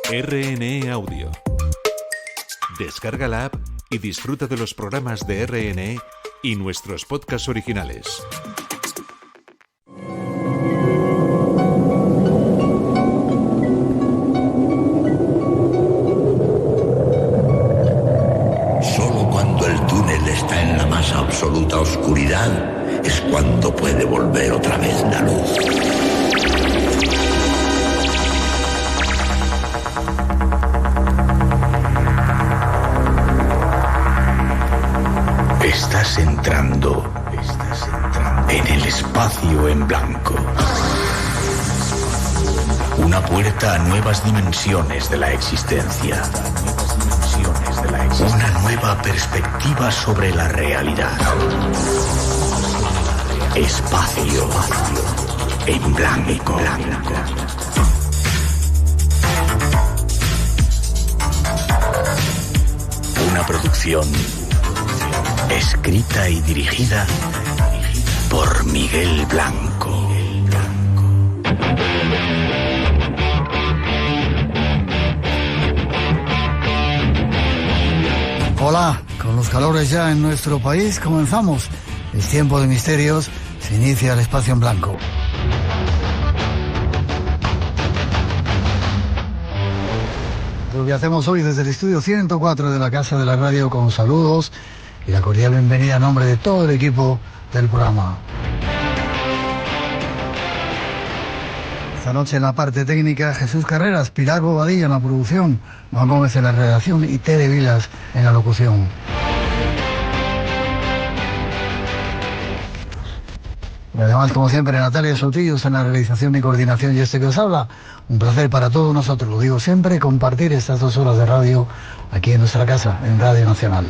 RNE Audio. Descarga la app y disfruta de los programas de RNE y nuestros podcasts originales. Solo cuando el túnel está en la más absoluta oscuridad es cuando puede volver otra vez la luz. Estás entrando en el espacio en blanco. Una puerta a nuevas dimensiones de la existencia. Una nueva perspectiva sobre la realidad. Espacio en blanco. Una producción escrita y dirigida por Miguel Blanco. Hola, con los calores ya en nuestro país comenzamos. Es tiempo de misterios, se inicia el espacio en blanco. Lo que hacemos hoy desde el estudio 104 de la Casa de la Radio con saludos y la cordial bienvenida a nombre de todo el equipo del programa. Esta noche en la parte técnica, Jesús Carreras, Pilar Bobadilla en la producción, Juan Gómez en la redacción y Tere Vilas en la locución. Y además, como siempre, Natalia Sotillos en la realización y coordinación y este que os habla. Un placer para todos nosotros, lo digo siempre, compartir estas 2 horas de radio aquí en nuestra casa, en Radio Nacional.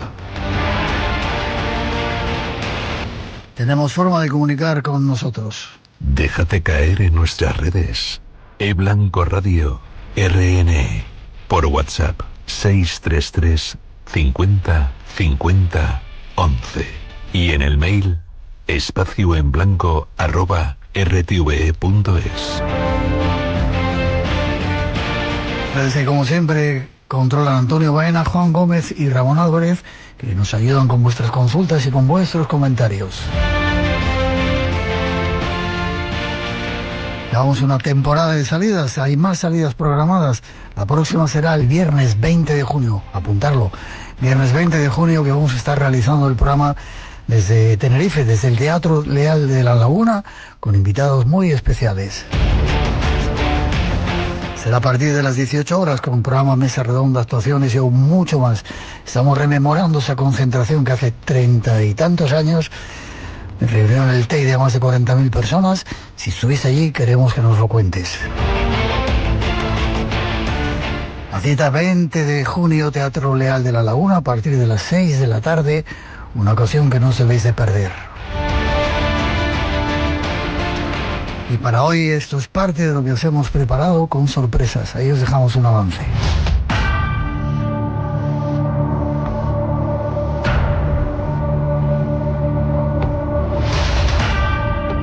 Tenemos forma de comunicar con nosotros. Déjate caer en nuestras redes. eBlanco Radio RN. Por WhatsApp 633 50 50 11. Y en el mail espacioenblanco@rtve.es. Desde como siempre controlan Antonio Baena, Juan Gómez y Ramón Álvarez, que nos ayudan con vuestras consultas y con vuestros comentarios. Llevamos una temporada de salidas, hay más salidas programadas. La próxima será el viernes 20 de junio, apuntarlo. Viernes 20 de junio que vamos a estar realizando el programa desde Tenerife, desde el Teatro Leal de La Laguna, con invitados muy especiales. Será a partir de las 18 horas con un programa Mesa Redonda, actuaciones y aún mucho más. Estamos rememorando esa concentración que hace 30 y tantos años reunión en el TEI de más de 40.000 personas. Si estuviste allí, queremos que nos lo cuentes. La cita 20 de junio, Teatro Leal de La Laguna, a partir de las 6 de la tarde, una ocasión que no os debéis de perder. Y para hoy esto es parte de lo que os hemos preparado con sorpresas. Ahí os dejamos un avance.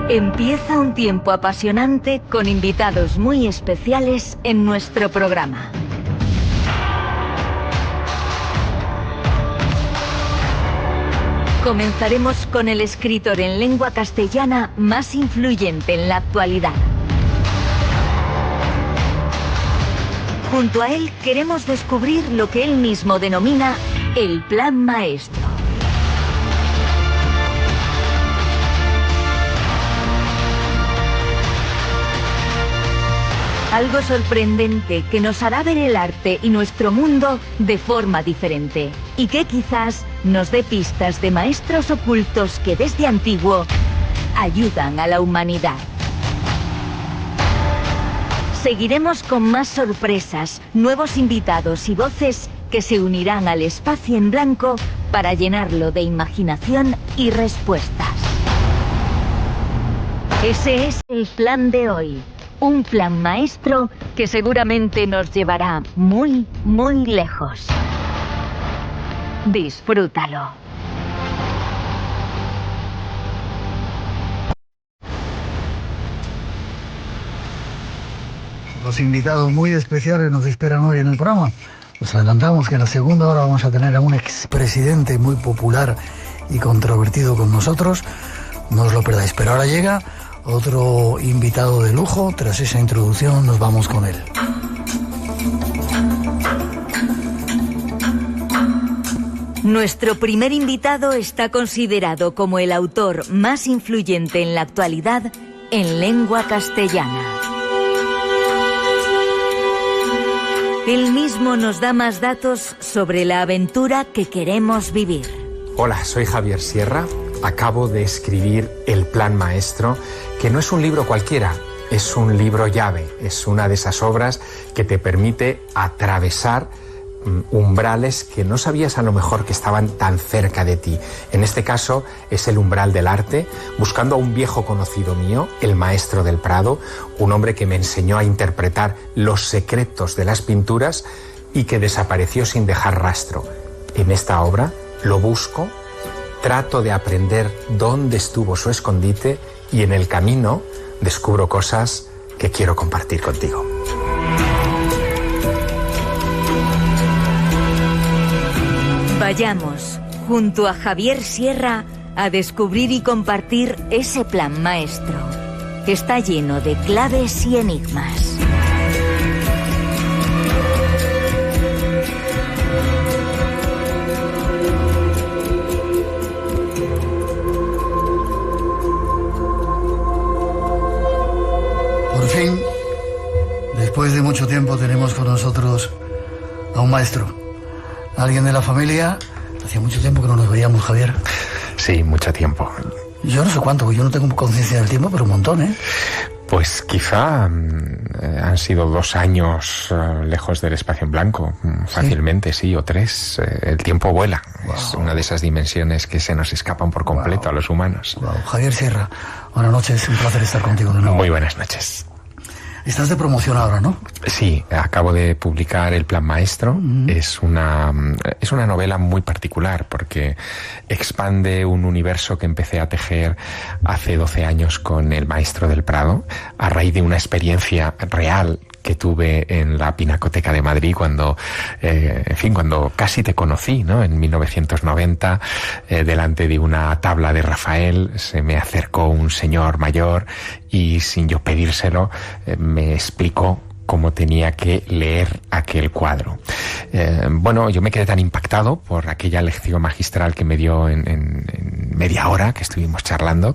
Empieza un tiempo apasionante con invitados muy especiales en nuestro programa. Comenzaremos con el escritor en lengua castellana más influyente en la actualidad. Junto a él queremos descubrir lo que él mismo denomina el Plan Maestro. Algo sorprendente que nos hará ver el arte y nuestro mundo de forma diferente y que quizás nos dé pistas de maestros ocultos que desde antiguo ayudan a la humanidad. Seguiremos con más sorpresas, nuevos invitados y voces que se unirán al espacio en blanco para llenarlo de imaginación y respuestas. Ese es el plan de hoy. Un plan maestro que seguramente nos llevará muy, muy lejos. Disfrútalo. Dos invitados muy especiales nos esperan hoy en el programa. Os adelantamos que en la segunda hora vamos a tener a un expresidente muy popular y controvertido con nosotros. No os lo perdáis, pero ahora llega otro invitado de lujo. Tras esa introducción nos vamos con él. Nuestro primer invitado está considerado como el autor más influyente en la actualidad en lengua castellana. Él mismo nos da más datos sobre la aventura que queremos vivir. Hola, soy Javier Sierra. Acabo de escribir El Plan Maestro, que no es un libro cualquiera, es un libro llave. Es una de esas obras que te permite atravesar umbrales que no sabías a lo mejor que estaban tan cerca de ti. En este caso es el umbral del arte, buscando a un viejo conocido mío, el maestro del Prado, un hombre que me enseñó a interpretar los secretos de las pinturas y que desapareció sin dejar rastro. En esta obra lo busco, trato de aprender dónde estuvo su escondite y en el camino descubro cosas que quiero compartir contigo. Vayamos, junto a Javier Sierra, a descubrir y compartir ese plan maestro, que está lleno de claves y enigmas. Por fin, después de mucho tiempo, tenemos con nosotros a un maestro. ¿Alguien de la familia? Hacía mucho tiempo que no nos veíamos, Javier. Sí, mucho tiempo. Yo no sé cuánto, porque yo no tengo conciencia del tiempo, pero un montón, ¿eh? Pues quizá han sido 2 años lejos del espacio en blanco, fácilmente, sí, o 3. El tiempo vuela. Wow. Es una de esas dimensiones que se nos escapan por completo a los humanos. Wow. Javier Sierra, buenas noches, un placer estar contigo de nuevo. Muy buenas noches. Estás de promoción ahora, ¿no? Sí, acabo de publicar El Plan Maestro. Es una novela muy particular porque expande un universo que empecé a tejer hace 12 años con el maestro del Prado, a raíz de una experiencia real que tuve en la Pinacoteca de Madrid cuando casi te conocí, ¿no? En 1990, delante de una tabla de Rafael, se me acercó un señor mayor y, sin yo pedírselo, me explicó cómo tenía que leer aquel cuadro. Yo me quedé tan impactado por aquella lección magistral que me dio en media hora que estuvimos charlando,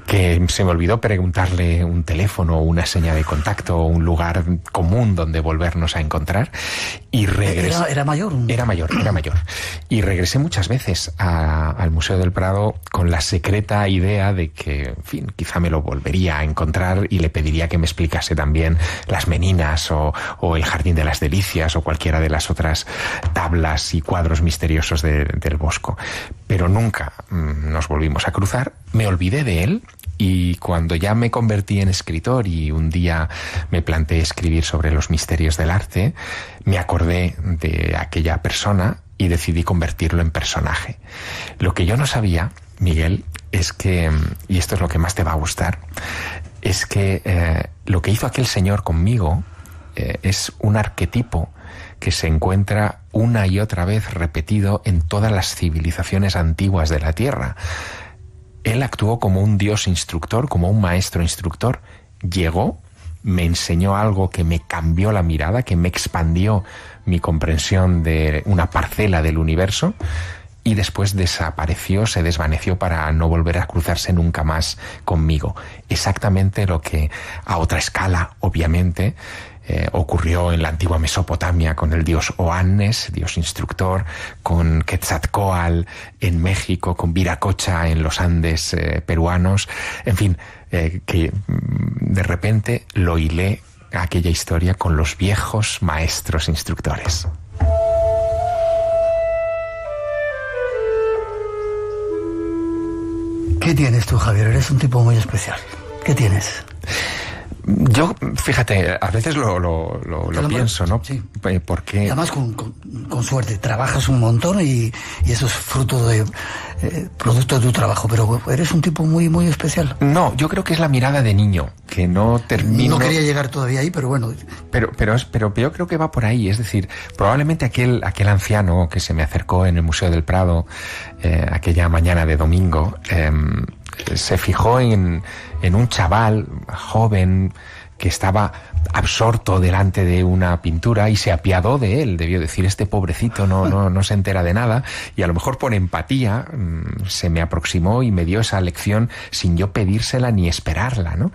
que se me olvidó preguntarle un teléfono, una seña de contacto, un lugar común donde volvernos a encontrar, y regresé. ¿Era mayor? Era mayor. Y regresé muchas veces al Museo del Prado con la secreta idea de que, en fin, quizá me lo volvería a encontrar y le pediría que me explicase también las Meninas o el Jardín de las Delicias o cualquiera de las otras tablas y cuadros misteriosos del Bosco. Pero nunca nos volvimos a cruzar. Me olvidé de él. Y cuando ya me convertí en escritor y un día me planteé escribir sobre los misterios del arte, me acordé de aquella persona y decidí convertirlo en personaje. Lo que yo no sabía, Miguel, es que, y esto es lo que más te va a gustar, es que lo que hizo aquel señor conmigo es un arquetipo que se encuentra una y otra vez repetido en todas las civilizaciones antiguas de la Tierra. Él actuó como un dios instructor, como un maestro instructor. Llegó, me enseñó algo que me cambió la mirada, que me expandió mi comprensión de una parcela del universo, y después desapareció, se desvaneció para no volver a cruzarse nunca más conmigo. Exactamente lo que, a otra escala, obviamente, ocurrió en la antigua Mesopotamia con el dios Oannes, dios instructor, con Quetzalcóatl en México, con Viracocha en los Andes peruanos. En fin, que de repente lo hilé aquella historia con los viejos maestros instructores. ¿Qué tienes tú, Javier? Eres un tipo muy especial. ¿Qué tienes? Yo, fíjate, a veces lo pienso, ¿no? Sí. Porque... Además, con suerte, trabajas un montón y eso es fruto de producto de tu trabajo, pero eres un tipo muy, muy especial. No, yo creo que es la mirada de niño, que no termino... No quería llegar todavía ahí, pero bueno. Pero yo creo que va por ahí, es decir, probablemente aquel anciano que se me acercó en el Museo del Prado aquella mañana de domingo, se fijó en un chaval joven que estaba absorto delante de una pintura y se apiadó de él. Debió decir, este pobrecito no se entera de nada, y a lo mejor por empatía se me aproximó y me dio esa lección sin yo pedírsela ni esperarla, ¿no?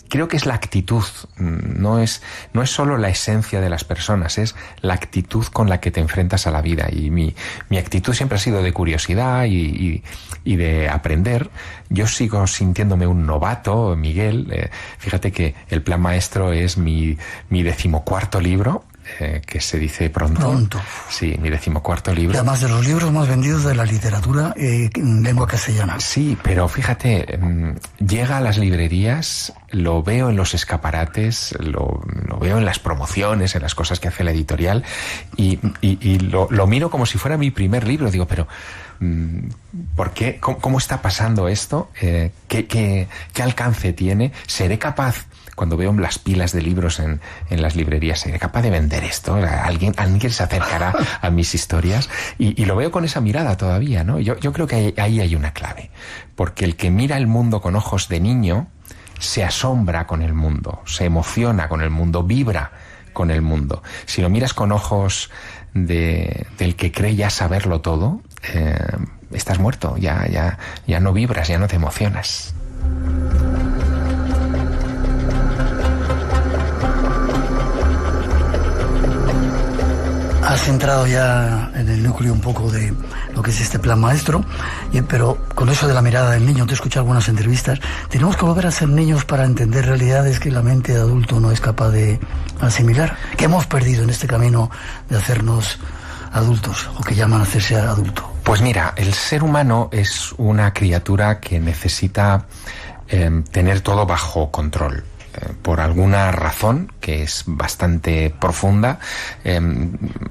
Creo que es la actitud, no es solo la esencia de las personas, es la actitud con la que te enfrentas a la vida, y mi actitud siempre ha sido de curiosidad y de aprender. Yo sigo sintiéndome un novato, Miguel. Fíjate que El Plan Maestro es mi 14º libro, que se dice pronto. Sí, mi 14º libro. Y además de los libros más vendidos de la literatura en lengua castellana. Sí, pero fíjate, llega a las librerías, lo veo en los escaparates, lo veo en las promociones, en las cosas que hace la editorial, y lo miro como si fuera mi primer libro. Digo, pero ¿por qué? ¿Cómo está pasando esto? ¿Qué alcance tiene? ¿Seré capaz, cuando veo las pilas de libros en las librerías, seré capaz de vender esto? ¿Alguien se acercará a mis historias? Y lo veo con esa mirada todavía, ¿no? Yo creo que ahí hay una clave, porque el que mira el mundo con ojos de niño se asombra con el mundo, se emociona con el mundo, vibra con el mundo. Si lo miras con ojos del que cree ya saberlo todo, estás muerto, ya no vibras, ya no te emocionas. Has entrado ya en el núcleo un poco de lo que es este Plan Maestro, pero con eso de la mirada del niño, te he escuchado algunas entrevistas. Tenemos que volver a ser niños para entender realidades que la mente de adulto no es capaz de asimilar. ¿Qué hemos perdido en este camino de hacernos adultos, o que llaman hacerse adulto? Pues mira, el ser humano es una criatura que necesita tener todo bajo control. Por alguna razón, que es bastante profunda,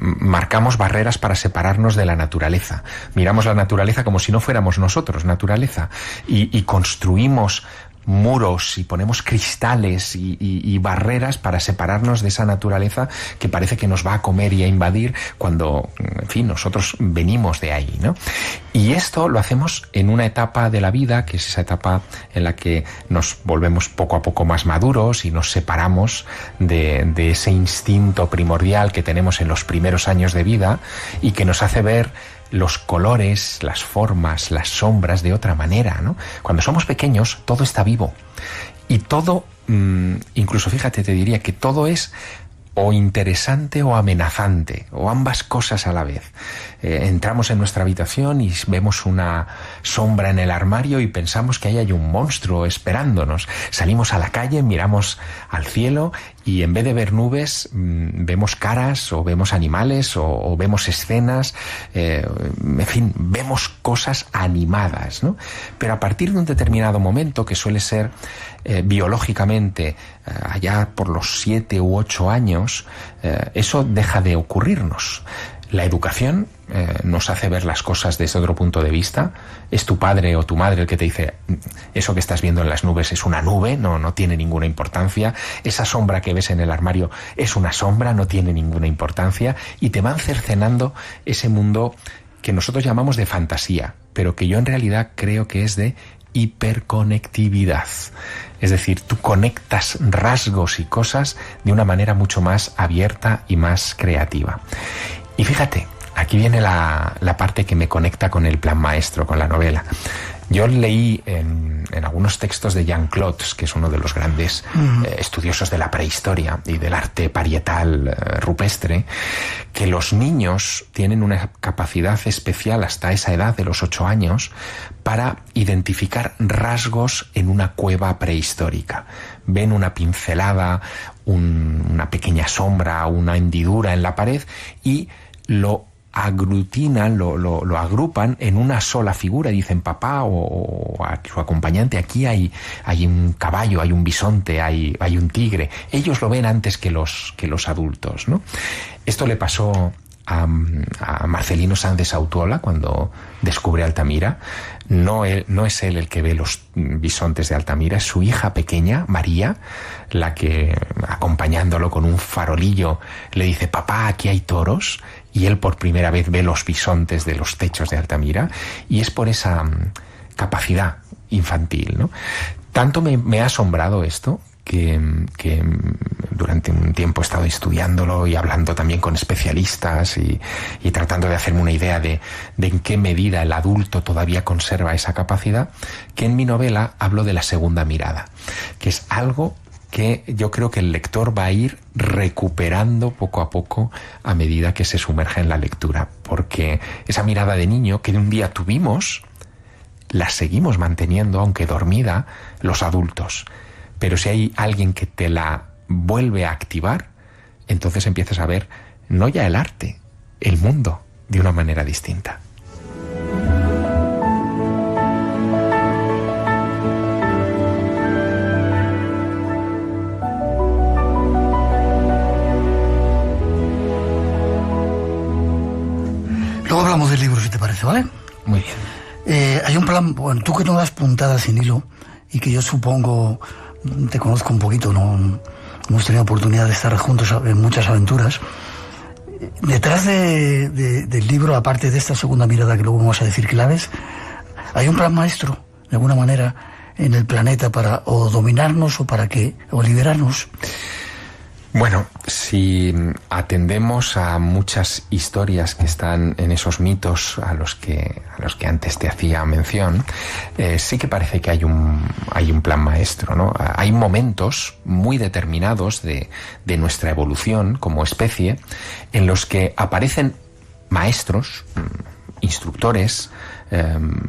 marcamos barreras para separarnos de la naturaleza. Miramos la naturaleza como si no fuéramos nosotros naturaleza, y construimos muros y ponemos cristales y barreras para separarnos de esa naturaleza que parece que nos va a comer y a invadir, cuando, en fin, nosotros venimos de ahí, ¿no? Y esto lo hacemos en una etapa de la vida, que es esa etapa en la que nos volvemos poco a poco más maduros y nos separamos de ese instinto primordial que tenemos en los primeros años de vida, y que nos hace ver los colores, las formas, las sombras de otra manera, ¿no? Cuando somos pequeños, todo está vivo. Y todo, incluso fíjate, te diría que todo es o interesante o amenazante, o ambas cosas a la vez. Entramos en nuestra habitación y vemos una sombra en el armario y pensamos que ahí hay un monstruo esperándonos. Salimos a la calle, miramos al cielo y en vez de ver nubes, vemos caras, o vemos animales, o vemos escenas, en fin, vemos cosas animadas, ¿no? Pero a partir de un determinado momento, que suele ser biológicamente allá por los 7 u 8 años, eso deja de ocurrirnos. La educación nos hace ver las cosas desde otro punto de vista. Es tu padre o tu madre el que te dice, eso que estás viendo en las nubes es una nube, no tiene ninguna importancia. Esa sombra que ves en el armario es una sombra, no tiene ninguna importancia. Y te van cercenando ese mundo que nosotros llamamos de fantasía, pero que yo en realidad creo que es de hiperconectividad. Es decir, tú conectas rasgos y cosas de una manera mucho más abierta y más creativa. Y fíjate, aquí viene la parte que me conecta con el Plan Maestro, con la novela. Yo leí en algunos textos de Jean Claude, que es uno de los grandes estudiosos de la prehistoria y del arte parietal rupestre, que los niños tienen una capacidad especial hasta esa edad de los 8 años para identificar rasgos en una cueva prehistórica. Ven una pincelada, una pequeña sombra, una hendidura en la pared, y lo aglutinan, lo agrupan en una sola figura. Dicen papá o a su acompañante, aquí hay un caballo, hay un bisonte, hay un tigre. Ellos lo ven antes que los adultos, ¿no? Esto le pasó a Marcelino Sanz de Sautuola cuando descubre Altamira. No es él el que ve los bisontes de Altamira, es su hija pequeña, María, la que, acompañándolo con un farolillo, le dice, papá, aquí hay toros, y él por primera vez ve los bisontes de los techos de Altamira, y es por esa capacidad infantil, ¿no? Tanto me ha asombrado esto, que durante un tiempo he estado estudiándolo y hablando también con especialistas y tratando de hacerme una idea de en qué medida el adulto todavía conserva esa capacidad, que en mi novela hablo de la segunda mirada, que es algo que yo creo que el lector va a ir recuperando poco a poco a medida que se sumerge en la lectura, porque esa mirada de niño que un día tuvimos, la seguimos manteniendo, aunque dormida, los adultos. Pero si hay alguien que te la vuelve a activar, entonces empiezas a ver no ya el arte, el mundo, de una manera distinta. Luego hablamos del libro, si te parece, ¿vale? Muy bien. Hay un plan, bueno, tú que no das puntadas sin hilo y que yo supongo... te conozco un poquito, ¿no? Hemos tenido oportunidad de estar juntos en muchas aventuras. Detrás del libro, aparte de esta segunda mirada que luego vamos a decir claves, hay un plan maestro, de alguna manera, en el planeta para o dominarnos o liberarnos. Bueno, si atendemos a muchas historias que están en esos mitos a los que antes te hacía mención, sí que parece que hay un plan maestro, ¿no? Hay momentos muy determinados de nuestra evolución como especie en los que aparecen maestros, instructores,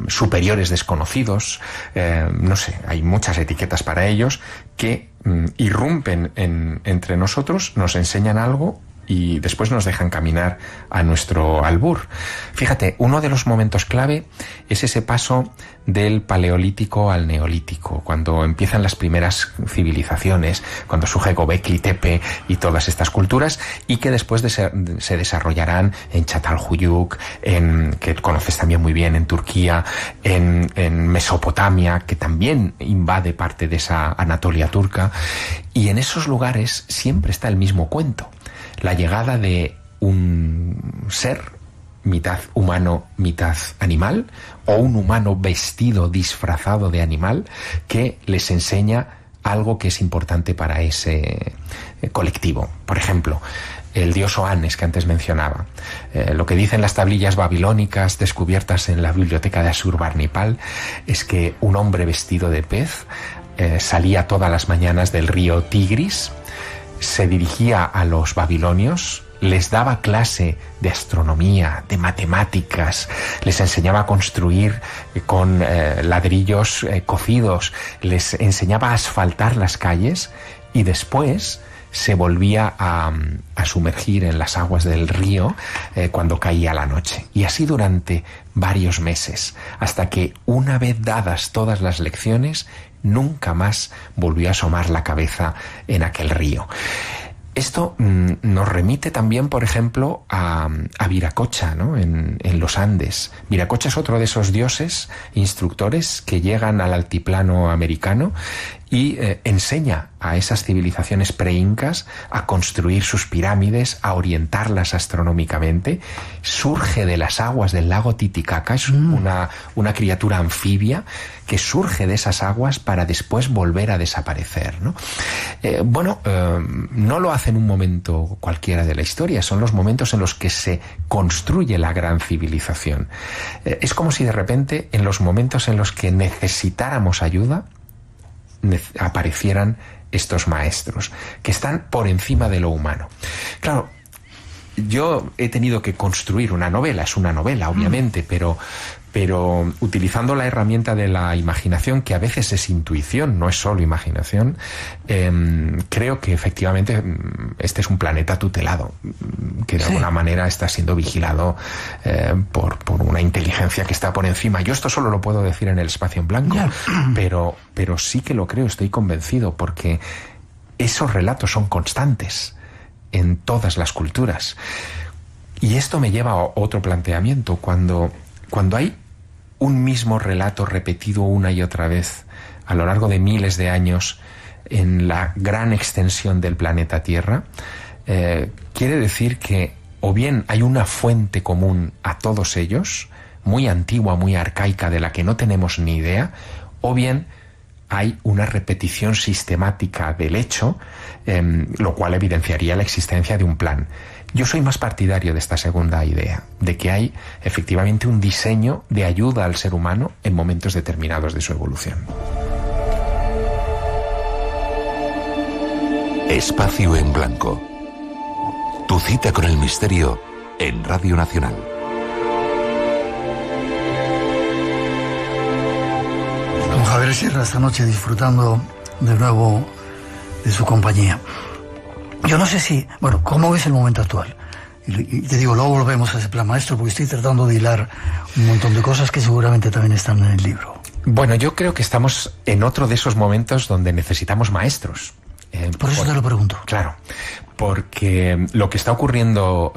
superiores desconocidos, no sé, hay muchas etiquetas para ellos que irrumpen entre nosotros, nos enseñan algo y después nos dejan caminar a nuestro albur. Fíjate, uno de los momentos clave es ese paso del paleolítico al neolítico, cuando empiezan las primeras civilizaciones, cuando surge Göbekli Tepe y todas estas culturas, y que después se desarrollarán en Çatalhöyük, que conoces también muy bien, en Turquía, en Mesopotamia, que también invade parte de esa Anatolia turca, y en esos lugares siempre está el mismo cuento. La llegada de un ser, mitad humano, mitad animal, o un humano vestido, disfrazado de animal, que les enseña algo que es importante para ese colectivo. Por ejemplo, el dios Oannes, que antes mencionaba. Lo que dicen las tablillas babilónicas descubiertas en la biblioteca de Ashurbanipal es que un hombre vestido de pez salía todas las mañanas del río Tigris, se dirigía a los babilonios, les daba clase de astronomía, de matemáticas, les enseñaba a construir con ladrillos cocidos, les enseñaba a asfaltar las calles y después se volvía a sumergir en las aguas del río cuando caía la noche. Y así durante varios meses, hasta que una vez dadas todas las lecciones, nunca más volvió a asomar la cabeza en aquel río. Esto nos remite también, por ejemplo, a Viracocha, ¿no? En los Andes. Viracocha es otro de esos dioses instructores que llegan al altiplano americano y enseña a esas civilizaciones pre-incas a construir sus pirámides, a orientarlas astronómicamente. Surge de las aguas del lago Titicaca, es una criatura anfibia que surge de esas aguas para después volver a desaparecer, ¿no? No lo hace en un momento cualquiera de la historia, son los momentos en los que se construye la gran civilización. Es como si de repente, en los momentos en los que necesitáramos ayuda, aparecieran estos maestros que están por encima de lo humano. Claro, yo he tenido que construir una novela, es una novela, obviamente, pero utilizando la herramienta de la imaginación, que a veces es intuición, no es solo imaginación, creo que efectivamente este es un planeta tutelado, que de alguna manera está siendo vigilado por una inteligencia que está por encima. Yo esto solo lo puedo decir en el espacio en blanco, pero sí que lo creo, estoy convencido, porque esos relatos son constantes en todas las culturas. Y esto me lleva a otro planteamiento. Cuando hay un mismo relato repetido una y otra vez a lo largo de miles de años en la gran extensión del planeta Tierra, quiere decir que o bien hay una fuente común a todos ellos, muy antigua, muy arcaica, de la que no tenemos ni idea, o bien hay una repetición sistemática del hecho, lo cual evidenciaría la existencia de un plan. Yo soy más partidario de esta segunda idea, de que hay efectivamente un diseño de ayuda al ser humano en momentos determinados de su evolución. Espacio en blanco. Tu cita con el misterio en Radio Nacional. Con Javier Sierra esta noche, disfrutando de nuevo de su compañía. Yo no sé si, bueno, ¿cómo ves el momento actual? Y te digo, luego volvemos a ese plan maestro, porque estoy tratando de hilar un montón de cosas que seguramente también están en el libro. Bueno, yo creo que estamos en otro de esos momentos donde necesitamos maestros. Por eso te lo pregunto. Claro, porque lo que está ocurriendo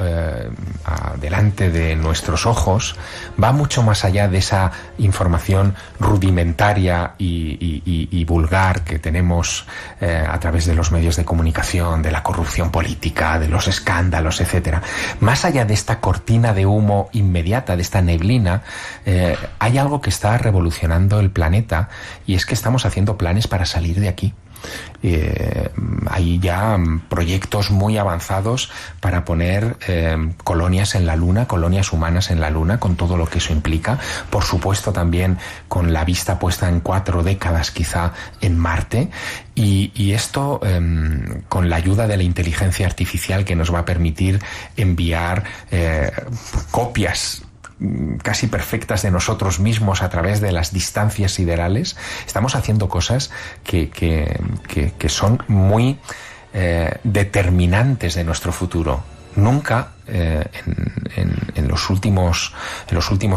delante de nuestros ojos va mucho más allá de esa información rudimentaria y vulgar que tenemos a través de los medios de comunicación, de la corrupción política, de los escándalos, etcétera. Más allá de esta cortina de humo inmediata, de esta neblina, hay algo que está revolucionando el planeta, y es que estamos haciendo planes para salir de aquí. Hay ya proyectos muy avanzados para poner colonias en la Luna, colonias humanas en la Luna, con todo lo que eso implica. Por supuesto, también con la vista puesta en 4 décadas quizá en Marte. Y esto con la ayuda de la inteligencia artificial, que nos va a permitir enviar copias casi perfectas de nosotros mismos a través de las distancias siderales. Estamos haciendo cosas que son muy determinantes de nuestro futuro. Nunca en los últimos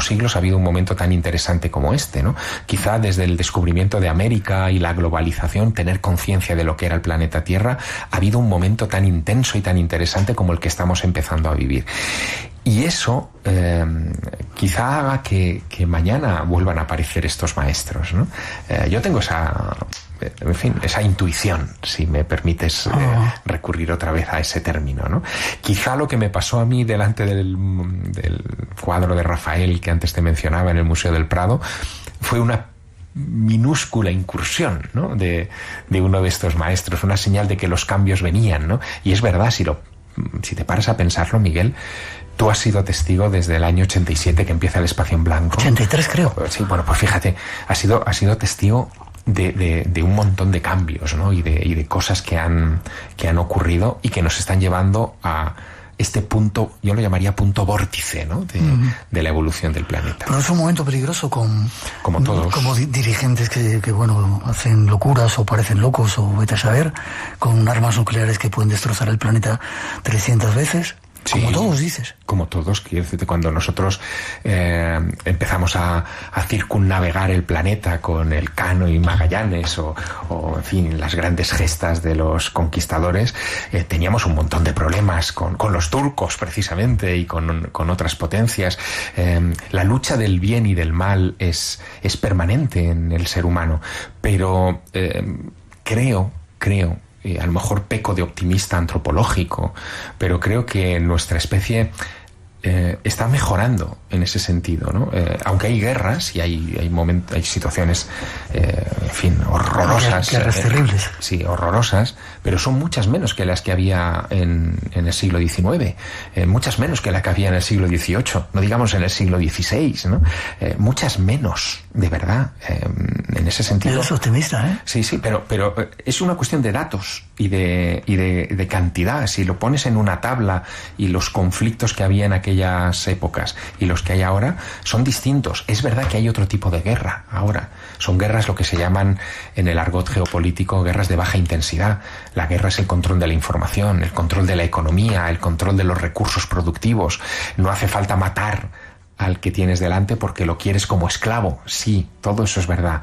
siglos ha habido un momento tan interesante como este, ¿no? Quizá desde el descubrimiento de América y la globalización, tener conciencia de lo que era el planeta Tierra, ha habido un momento tan intenso y tan interesante como el que estamos empezando a vivir. Y eso quizá haga que mañana vuelvan a aparecer estos maestros, ¿no? Yo tengo esa intuición, si me permites recurrir otra vez a ese término, ¿no? Quizá lo que me pasó a mí delante del cuadro de Rafael que antes te mencionaba en el Museo del Prado fue una minúscula incursión, ¿no?, de uno de estos maestros, una señal de que los cambios venían, ¿no? Y es verdad, si te paras a pensarlo, Miguel, tú has sido testigo desde el año 87 que empieza el espacio en blanco. 83 creo. Sí, bueno, pues fíjate, has sido testigo de un montón de cambios, ¿no? Y de cosas que han ocurrido y que nos están llevando a este punto, yo lo llamaría punto vórtice, ¿no?, de la evolución del planeta. Pero es un momento peligroso como todos. Como dirigentes que bueno, hacen locuras o parecen locos o vete a saber, con armas nucleares que pueden destrozar el planeta 300 veces. Sí, como todos, dices. Como todos, quiero decirte, cuando nosotros empezamos a circunnavegar el planeta con Elcano y Magallanes o en fin, las grandes gestas de los conquistadores, teníamos un montón de problemas con los turcos, precisamente, y con otras potencias. La lucha del bien y del mal es permanente en el ser humano, pero creo, a lo mejor peco de optimista antropológico, pero creo que nuestra especie está mejorando en ese sentido, ¿no? Aunque hay guerras y hay situaciones, en fin, horrorosas. Guerras terribles. Sí, horrorosas, pero son muchas menos que las que había en el siglo XIX, muchas menos que las que había en el siglo XVIII, no digamos en el siglo XVI, ¿no? Muchas menos, de verdad, en ese sentido. Eres optimista, ¿eh? Sí, pero es una cuestión de datos y de cantidad. Si lo pones en una tabla y los conflictos que había en aquellas épocas y los que hay ahora son distintos. Es verdad que hay otro tipo de guerra ahora. Son guerras lo que se llaman en el argot geopolítico guerras de baja intensidad. La guerra es el control de la información, el control de la economía, el control de los recursos productivos. No hace falta matar al que tienes delante porque lo quieres como esclavo. Sí, todo eso es verdad.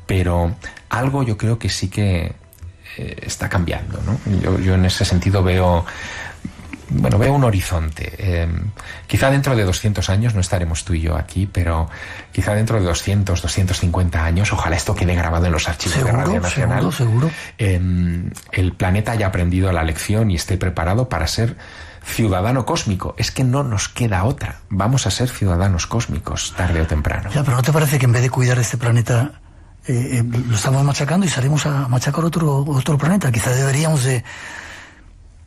Pero algo yo creo que sí que está cambiando, ¿no? Yo en ese sentido veo un horizonte. Quizá dentro de 200 años no estaremos tú y yo aquí, pero quizá dentro de 200, 250 años, ojalá esto quede grabado en los archivos de Radio Nacional. Seguro. El planeta haya aprendido la lección y esté preparado para ser ciudadano cósmico. Es que no nos queda otra. Vamos a ser ciudadanos cósmicos, tarde o temprano. Ya, pero ¿no te parece que en vez de cuidar este planeta lo estamos machacando y salimos a machacar otro planeta? Quizá deberíamos de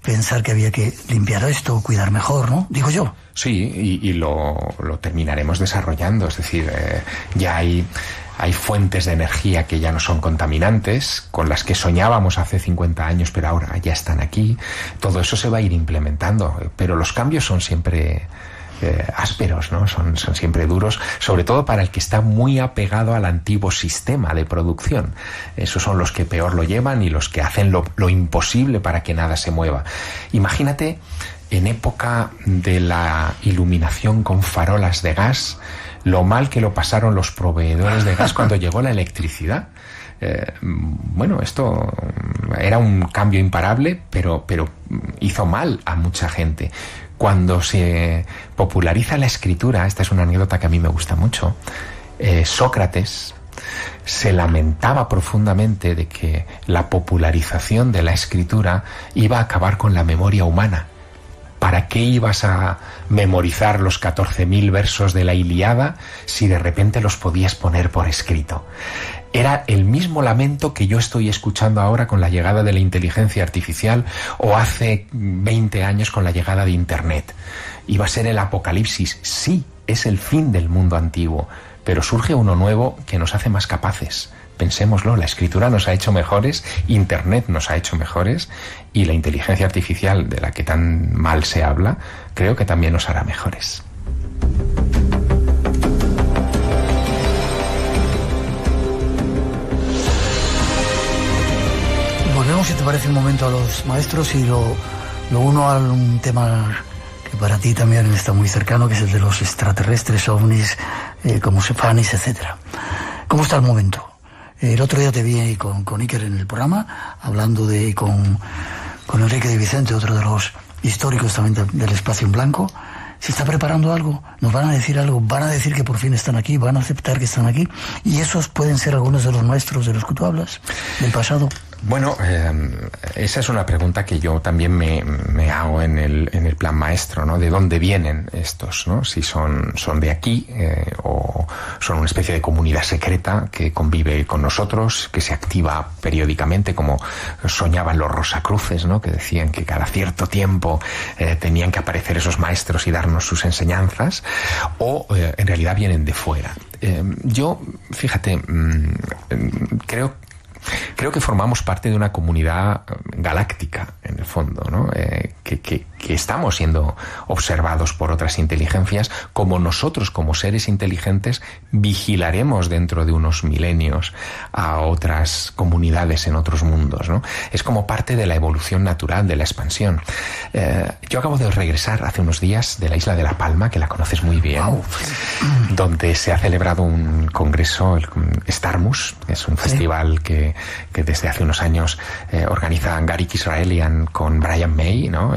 pensar que había que limpiar esto, cuidar mejor, ¿no? Digo yo. Sí, y lo terminaremos desarrollando. Es decir, ya hay fuentes de energía que ya no son contaminantes, con las que soñábamos hace 50 años, pero ahora ya están aquí. Todo eso se va a ir implementando, pero los cambios son siempre ásperos, ¿no? Son siempre duros, sobre todo para el que está muy apegado al antiguo sistema de producción. Esos son los que peor lo llevan y los que hacen lo imposible para que nada se mueva. Imagínate en época de la iluminación con farolas de gas, lo mal que lo pasaron los proveedores de gas cuando llegó la electricidad. Esto era un cambio imparable, pero hizo mal a mucha gente. Cuando se populariza la escritura, esta es una anécdota que a mí me gusta mucho, Sócrates se lamentaba profundamente de que la popularización de la escritura iba a acabar con la memoria humana. ¿Para qué ibas a memorizar los 14.000 versos de la Ilíada si de repente los podías poner por escrito? Era el mismo lamento que yo estoy escuchando ahora con la llegada de la inteligencia artificial o hace 20 años con la llegada de Internet. Iba a ser el apocalipsis. Sí, es el fin del mundo antiguo, pero surge uno nuevo que nos hace más capaces. Pensémoslo, la escritura nos ha hecho mejores, Internet nos ha hecho mejores y la inteligencia artificial, de la que tan mal se habla, creo que también nos hará mejores. Volvemos, si te parece, un momento a los maestros y lo uno a un tema que para ti también está muy cercano, que es el de los extraterrestres, ovnis, como Sefanis, etcétera. ¿Cómo está el momento? El otro día te vi con Iker en el programa, hablando con Enrique de Vicente, otro de los históricos también del espacio en blanco. ¿Se está preparando algo? ¿Nos van a decir algo? ¿Van a decir que por fin están aquí? ¿Van a aceptar que están aquí? ¿Y esos pueden ser algunos de los maestros de los que tú hablas, del pasado? Bueno, esa es una pregunta que yo también me hago en el plan maestro, ¿no? ¿De dónde vienen estos, no? Si son de aquí o son una especie de comunidad secreta que convive con nosotros, que se activa periódicamente, como soñaban los Rosacruces, ¿no? Que decían que cada cierto tiempo tenían que aparecer esos maestros y darnos sus enseñanzas, o en realidad vienen de fuera. Yo, fíjate, creo que formamos parte de una comunidad galáctica, en el fondo, ¿no? Que estamos siendo observados por otras inteligencias, como nosotros, como seres inteligentes, vigilaremos dentro de unos milenios a otras comunidades en otros mundos, ¿no? Es como parte de la evolución natural, de la expansión. Yo acabo de regresar hace unos días de la isla de La Palma, que la conoces muy bien, donde se ha celebrado un congreso, el Starmus, es un festival que desde hace unos años organiza Garik Israelian con Brian May, ¿no?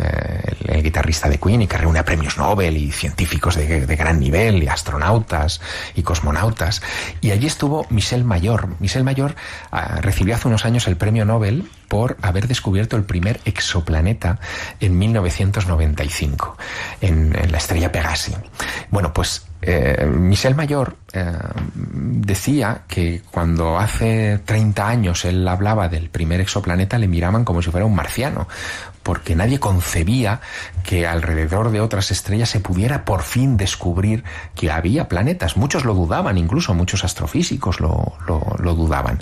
el guitarrista de Queen, y que reúne a premios Nobel y científicos de gran nivel, y astronautas y cosmonautas. Y allí estuvo Michel Mayor. Michel Mayor recibió hace unos años el premio Nobel por haber descubierto el primer exoplaneta en 1995, en la estrella Pegasi. Bueno, pues Michel Mayor decía que cuando hace 30 años él hablaba del primer exoplaneta, le miraban como si fuera un marciano, porque nadie concebía que alrededor de otras estrellas se pudiera por fin descubrir que había planetas. Muchos lo dudaban, incluso muchos astrofísicos lo dudaban.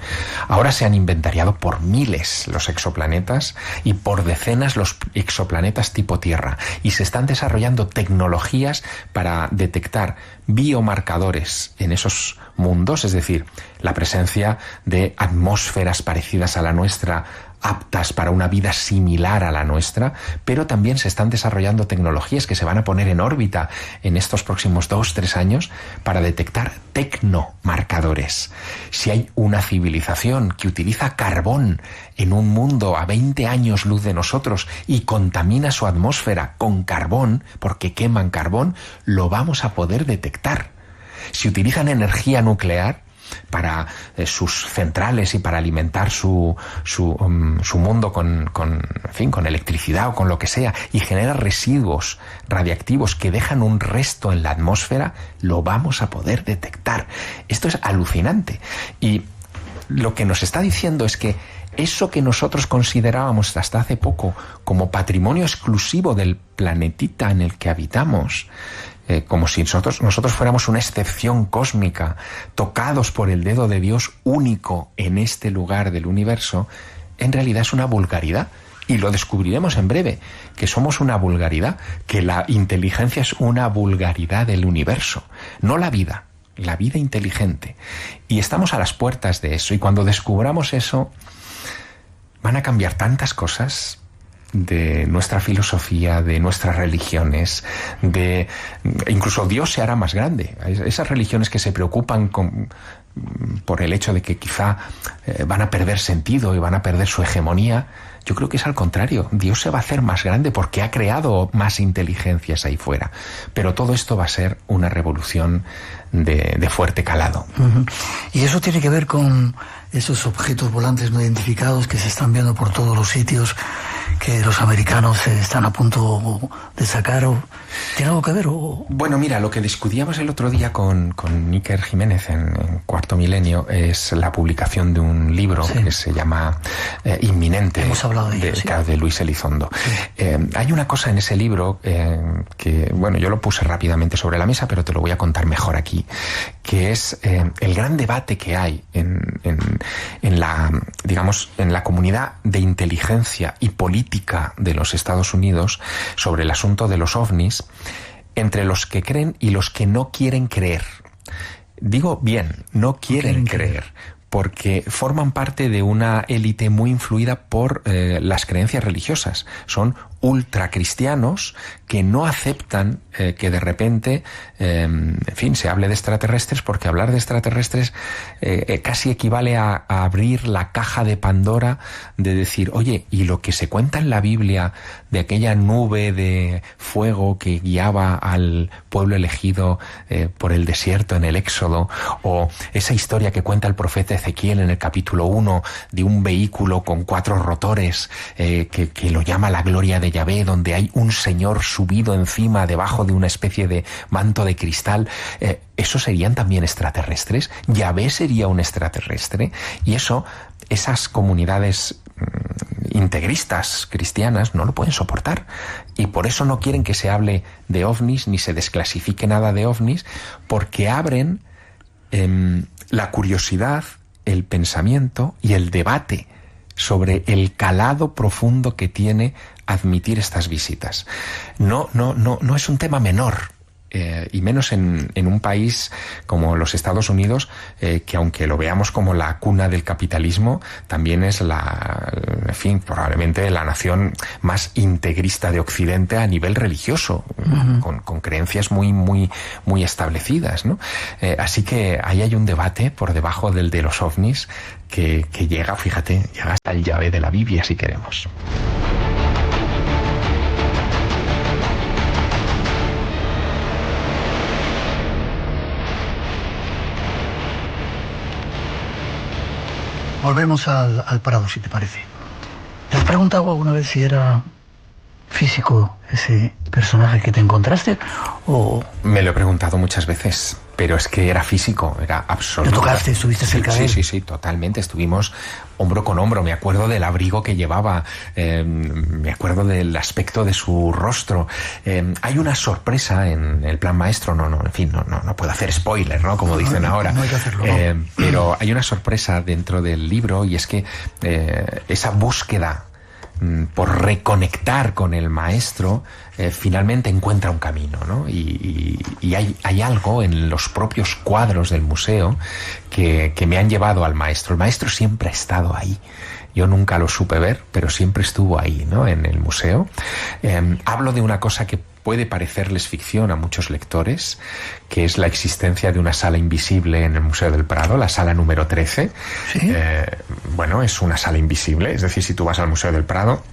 Ahora se han inventariado por miles los exoplanetas y por decenas los exoplanetas tipo Tierra, y se están desarrollando tecnologías para detectar biomarcadores en esos mundos, es decir, la presencia de atmósferas parecidas a la nuestra, aptas para una vida similar a la nuestra, pero también se están desarrollando tecnologías que se van a poner en órbita en estos próximos 2-3 años para detectar tecnomarcadores. Si hay una civilización que utiliza carbón en un mundo a 20 años luz de nosotros y contamina su atmósfera con carbón, porque queman carbón, lo vamos a poder detectar. Si utilizan energía nuclear para sus centrales y para alimentar su mundo con electricidad o con lo que sea, y genera residuos radiactivos que dejan un resto en la atmósfera, lo vamos a poder detectar. Esto es alucinante. Y lo que nos está diciendo es que eso que nosotros considerábamos hasta hace poco como patrimonio exclusivo del planetita en el que habitamos, como si nosotros fuéramos una excepción cósmica, tocados por el dedo de Dios único en este lugar del universo, en realidad es una vulgaridad. Y lo descubriremos en breve, que somos una vulgaridad, que la inteligencia es una vulgaridad del universo, no la vida inteligente. Y estamos a las puertas de eso, y cuando descubramos eso, van a cambiar tantas cosas de nuestra filosofía, de nuestras religiones, incluso Dios se hará más grande. Esas religiones que se preocupan por el hecho de que quizá van a perder sentido y van a perder su hegemonía, yo creo que es al contrario. Dios se va a hacer más grande porque ha creado más inteligencias ahí fuera. Pero todo esto va a ser una revolución de fuerte calado. Uh-huh. Y eso tiene que ver con esos objetos volantes no identificados que se están viendo por todos los sitios, que los americanos están a punto de sacar. ¿Tiene algo que ver? Bueno, mira, lo que discutíamos el otro día con Níker Jiménez en Cuarto Milenio es la publicación de un libro que se llama Inminente. Hemos hablado de ello, de Luis Elizondo. Sí. Hay una cosa en ese libro que, bueno, yo lo puse rápidamente sobre la mesa, pero te lo voy a contar mejor aquí, que es el gran debate que hay en la comunidad de inteligencia y política de los Estados Unidos sobre el asunto de los ovnis, entre los que creen y los que no quieren creer. Digo bien, no quieren creer, porque forman parte de una élite muy influida por las creencias religiosas. Son ultracristianos que no aceptan que de repente, se hable de extraterrestres, porque hablar de extraterrestres casi equivale a abrir la caja de Pandora de decir, oye, y lo que se cuenta en la Biblia de aquella nube de fuego que guiaba al pueblo elegido por el desierto en el Éxodo, o esa historia que cuenta el profeta Ezequiel en el capítulo 1 de un vehículo con 4 rotores que lo llama la gloria de Yahvé, donde hay un señor subido encima, debajo de una especie de manto de cristal. ¿Esos serían también extraterrestres? ¿Yahvé sería un extraterrestre? Y esas comunidades integristas cristianas no lo pueden soportar, y por eso no quieren que se hable de ovnis ni se desclasifique nada de ovnis, porque abren la curiosidad, el pensamiento y el debate sobre el calado profundo que tiene admitir estas visitas. No es un tema menor. Y menos en un país como los Estados Unidos, que aunque lo veamos como la cuna del capitalismo, también es probablemente la nación más integrista de Occidente a nivel religioso, con creencias muy establecidas, ¿no? Así que ahí hay un debate por debajo del de los ovnis que llega hasta el Yahvé de la Biblia, si queremos. volvemos al Prado, si te parece. ¿Te has preguntado alguna vez si era físico ese personaje que te encontraste? ¿O me lo he preguntado muchas veces, pero es que era físico, era absoluto. ¿Lo tocaste? ¿Estuviste cerca de él? Sí, totalmente. Estuvimos hombro con hombro. Me acuerdo del abrigo que llevaba, me acuerdo del aspecto de su rostro. Hay una sorpresa en el Plan Maestro, no puedo hacer spoiler, ¿no? Como dicen ahora. No hay que hacerlo, ¿no? Pero hay una sorpresa dentro del libro, y es que esa búsqueda por reconectar con el maestro, finalmente encuentra un camino, ¿no? Y hay algo en los propios cuadros del museo que me han llevado al maestro. El maestro siempre ha estado ahí. Yo nunca lo supe ver, pero siempre estuvo ahí, ¿no? En el museo. Hablo de una cosa que puede parecerles ficción a muchos lectores, que es la existencia de una sala invisible en el Museo del Prado, la sala número 13. ¿Sí? Bueno, es una sala invisible, es decir, si tú vas al Museo del Prado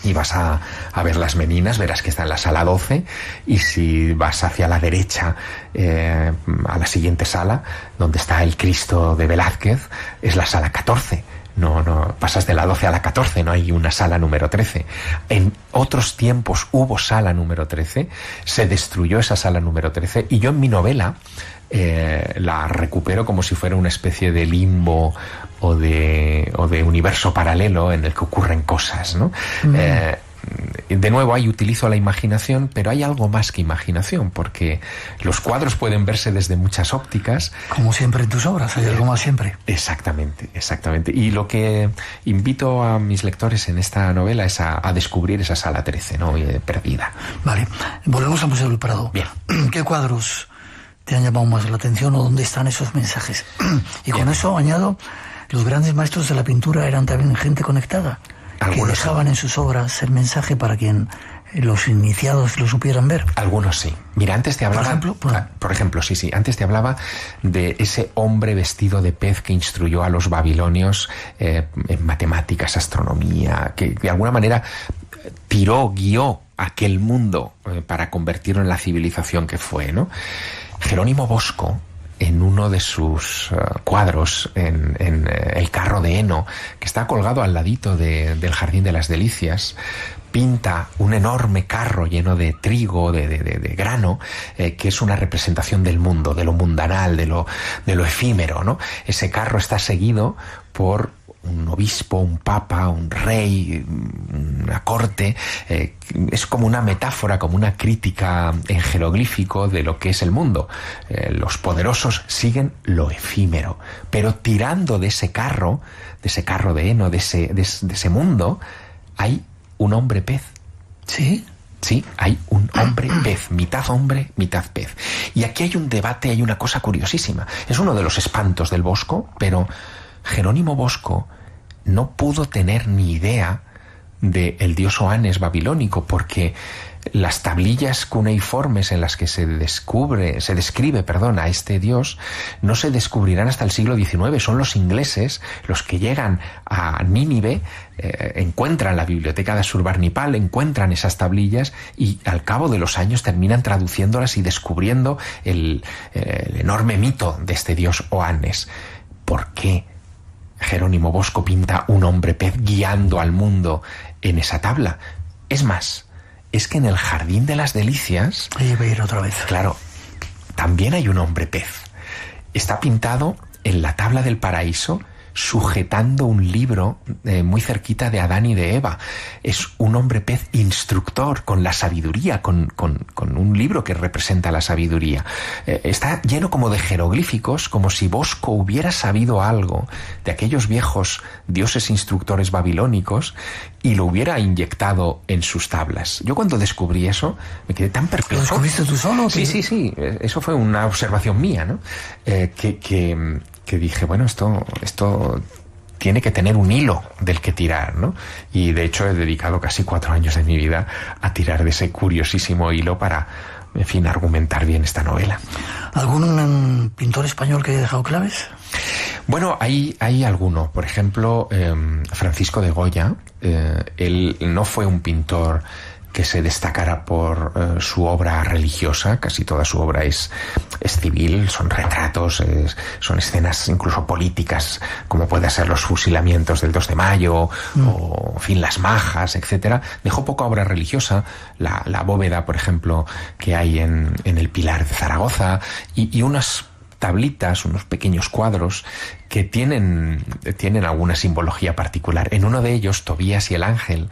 y vas a ver las meninas, verás que está en la sala 12, y si vas hacia la derecha a la siguiente sala, donde está el Cristo de Velázquez, es la sala 14. No, pasas de la 12 a la 14, no hay una sala número 13. En otros tiempos hubo sala número 13, se destruyó esa sala número 13, y yo en mi novela la recupero como si fuera una especie de limbo o de universo paralelo en el que ocurren cosas, ¿no? De nuevo, ahí utilizo la imaginación, pero hay algo más que imaginación, porque los cuadros pueden verse desde muchas ópticas. Como siempre en tus obras, hay algo más siempre. Exactamente. Y lo que invito a mis lectores en esta novela es a descubrir esa sala 13, ¿no? Perdida. Vale, volvemos al Museo del Prado. Bien. ¿Qué cuadros te han llamado más la atención, o dónde están esos mensajes? Y con eso añado, los grandes maestros de la pintura eran también gente conectada, que dejaban en sus obras el mensaje para quien los iniciados lo supieran ver. Algunos sí. Mira, antes te hablaba... Por ejemplo, sí. Antes te hablaba de ese hombre vestido de pez que instruyó a los babilonios en matemáticas, astronomía, que de alguna manera guió aquel mundo para convertirlo en la civilización que fue, ¿no? Jerónimo Bosco, en uno de sus cuadros, en el carro de heno, que está colgado al ladito del Jardín de las Delicias, pinta un enorme carro lleno de trigo, de grano, que es una representación del mundo, de lo mundanal, de lo efímero, ¿no? Ese carro está seguido por un obispo, un papa, un rey, una corte. Es como una metáfora, como una crítica en jeroglífico de lo que es el mundo. Los poderosos siguen lo efímero, pero tirando de ese carro de heno, de ese mundo, hay un hombre pez. ¿Sí? Sí, hay un hombre pez, mitad hombre, mitad pez. Y aquí hay un debate, hay una cosa curiosísima. Es uno de los espantos del Bosco, pero Jerónimo Bosco no pudo tener ni idea del dios Oannes babilónico, porque las tablillas cuneiformes en las que se describe a este dios no se descubrirán hasta el siglo XIX. Son los ingleses los que llegan a Nínive, encuentran la biblioteca de Asurbanipal, encuentran esas tablillas, y al cabo de los años terminan traduciéndolas y descubriendo el enorme mito de este dios Oannes. ¿Por qué Jerónimo Bosco pinta un hombre pez guiando al mundo en esa tabla? Es más, es que en el Jardín de las Delicias... Ahí voy a ir otra vez. Claro, también hay un hombre pez. Está pintado en la tabla del paraíso, sujetando un libro muy cerquita de Adán y de Eva. Es un hombre pez instructor, con la sabiduría, con un libro que representa la sabiduría. Está lleno como de jeroglíficos, como si Bosco hubiera sabido algo de aquellos viejos dioses instructores babilónicos y lo hubiera inyectado en sus tablas. Yo cuando descubrí eso me quedé tan perplejo. ¿Lo descubriste tú solo? Sí. Eso fue una observación mía, ¿no? Que dije, bueno, esto tiene que tener un hilo del que tirar, ¿no? Y de hecho he dedicado casi 4 años de mi vida a tirar de ese curiosísimo hilo para, en fin, argumentar bien esta novela. ¿Algún pintor español que haya dejado claves? Bueno, hay alguno. Por ejemplo, Francisco de Goya. Él no fue un pintor que se destacara por su obra religiosa. Casi toda su obra es civil, son retratos, son escenas incluso políticas, como puede ser los fusilamientos del 2 de mayo, o, en fin, las majas, etcétera. Dejó poca obra religiosa, la bóveda, por ejemplo, que hay en el Pilar de Zaragoza, y unas tablitas, unos pequeños cuadros que tienen alguna simbología particular. En uno de ellos, Tobías y el ángel,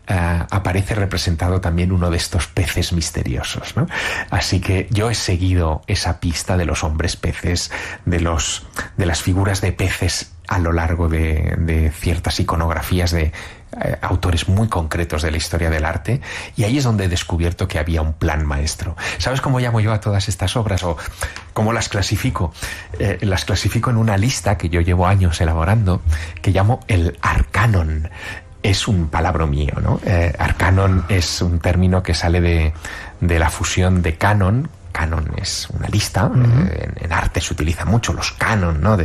aparece representado también uno de estos peces misteriosos, ¿no? Así que yo he seguido esa pista de los hombres peces, de las figuras de peces a lo largo de ciertas iconografías de autores muy concretos de la historia del arte, y ahí es donde he descubierto que había un plan maestro. ¿Sabes cómo llamo yo a todas estas obras o cómo las clasifico? Las clasifico en una lista que yo llevo años elaborando, que llamo el arcanon. Es un palabra mío, ¿no? Arcanon es un término que sale de la fusión de canon. Canon es una lista. En arte se utiliza mucho los canon, ¿no?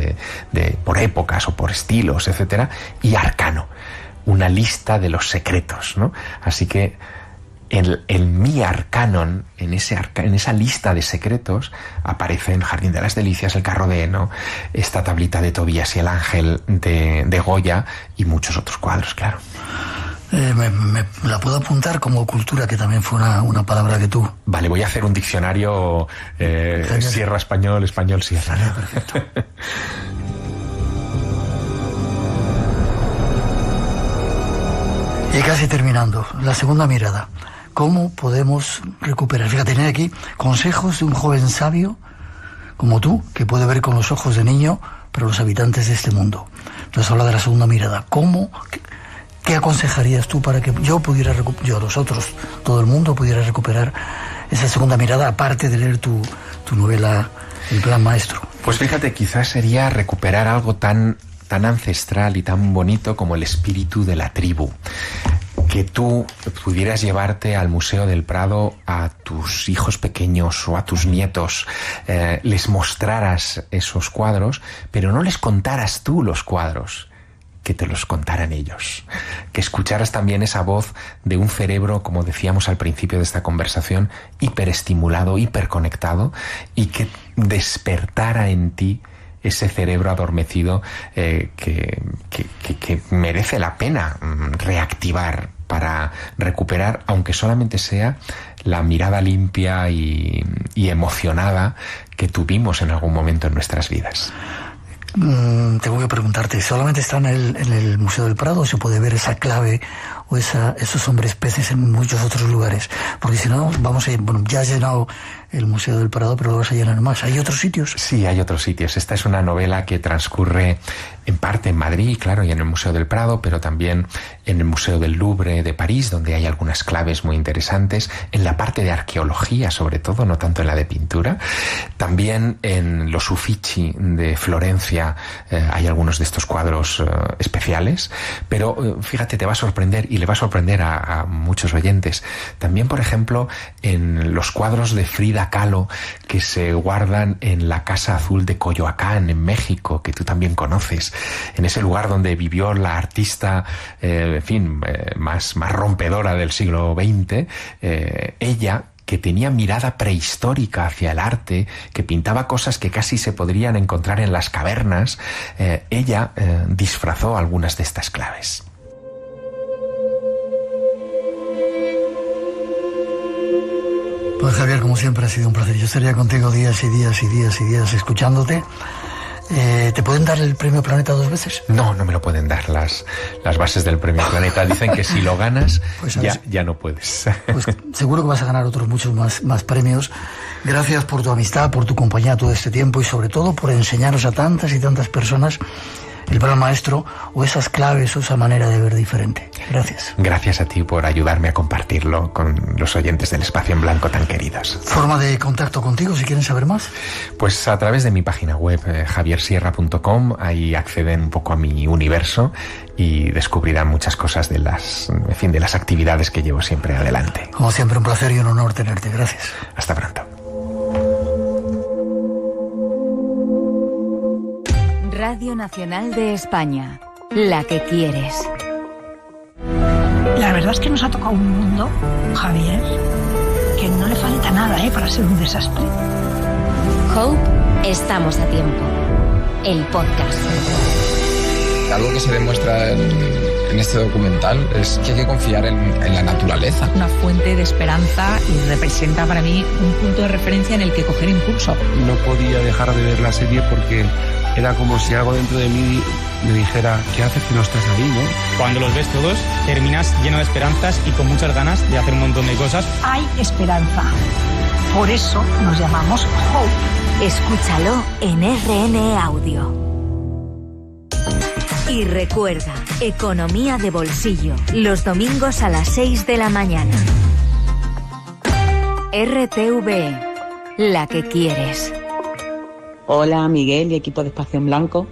Por épocas o por estilos, etcétera. Y arcano, una lista de los secretos, ¿no? Así que en mi arcanon, en esa lista de secretos, aparecen Jardín de las Delicias, El carro de heno, esta tablita de Tobías y el ángel de Goya, y muchos otros cuadros, claro. Me la puedo apuntar como cultura, que también fue una palabra que tú... Vale, voy a hacer un diccionario sierra español, español sierra. Perfecto. Y casi terminando, la segunda mirada. ¿Cómo podemos recuperar? Fíjate, tenía aquí consejos de un joven sabio como tú, que puede ver con los ojos de niño, pero los habitantes de este mundo. Entonces habla de la segunda mirada. ¿Qué aconsejarías tú para que nosotros, todo el mundo pudiera recuperar esa segunda mirada, aparte de leer tu novela, El plan maestro? Pues fíjate, quizás sería recuperar algo tan ancestral y tan bonito como el espíritu de la tribu. Que tú pudieras llevarte al Museo del Prado a tus hijos pequeños o a tus nietos, les mostraras esos cuadros, pero no les contaras tú los cuadros, que te los contaran ellos, que escucharas también esa voz de un cerebro, como decíamos al principio de esta conversación, hiperestimulado, hiperconectado, y que despertara en ti ese cerebro adormecido que merece la pena reactivar para recuperar, aunque solamente sea la mirada limpia y emocionada que tuvimos en algún momento en nuestras vidas. Tengo que preguntarte, ¿solamente está en el Museo del Prado o se puede ver esa clave o esos hombres peces en muchos otros lugares? Porque si no, ya has llenado el Museo del Prado, pero lo vas a llenar más. ¿Hay otros sitios? Sí, hay otros sitios. Esta es una novela que transcurre en parte en Madrid, claro, y en el Museo del Prado, pero también en el Museo del Louvre de París, donde hay algunas claves muy interesantes, en la parte de arqueología sobre todo, no tanto en la de pintura. También en los Uffizi de Florencia hay algunos de estos cuadros especiales, pero fíjate, te va a sorprender y le va a sorprender a muchos oyentes. También, por ejemplo, en los cuadros de Frida Kahlo que se guardan en la Casa Azul de Coyoacán, en México, que tú también conoces, en ese lugar donde vivió la artista, más rompedora del siglo XX, ella, que tenía mirada prehistórica hacia el arte, que pintaba cosas que casi se podrían encontrar en las cavernas, ella disfrazó algunas de estas claves. Pues Javier, como siempre ha sido un placer. Yo estaría contigo días y días y días y días escuchándote. ¿Te pueden dar el Premio Planeta 2 veces? No me lo pueden dar las bases del Premio Planeta. Dicen que si lo ganas, pues ya no puedes. Pues seguro que vas a ganar otros muchos más premios. Gracias por tu amistad, por tu compañía todo este tiempo y sobre todo por enseñarnos a tantas y tantas personas el plan maestro o esas claves o esa manera de ver diferente. Gracias. Gracias a ti por ayudarme a compartirlo con los oyentes del Espacio en Blanco tan queridos. ¿Forma de contacto contigo si quieren saber más? Pues a través de mi página web, javiersierra.com. Ahí acceden un poco a mi universo y descubrirán muchas cosas de las actividades que llevo siempre adelante. Como siempre, un placer y un honor tenerte. Gracias. Hasta pronto. Radio Nacional de España, la que quieres. La verdad es que nos ha tocado un mundo, Javier, que no le falta nada para ser un desastre. Hope, estamos a tiempo. El podcast. Algo que se demuestra en este documental es que hay que confiar en la naturaleza. Una fuente de esperanza y representa para mí un punto de referencia en el que coger impulso. No podía dejar de ver la serie porque era como si algo dentro de mí me dijera, ¿qué haces que no estás ahí, no? Cuando los ves todos, terminas lleno de esperanzas y con muchas ganas de hacer un montón de cosas. Hay esperanza. Por eso nos llamamos Hope. Escúchalo en RN Audio. Y recuerda, Economía de Bolsillo, los domingos a las 6 de la mañana. RTV, la que quieres. Hola Miguel y equipo de Espacio en Blanco.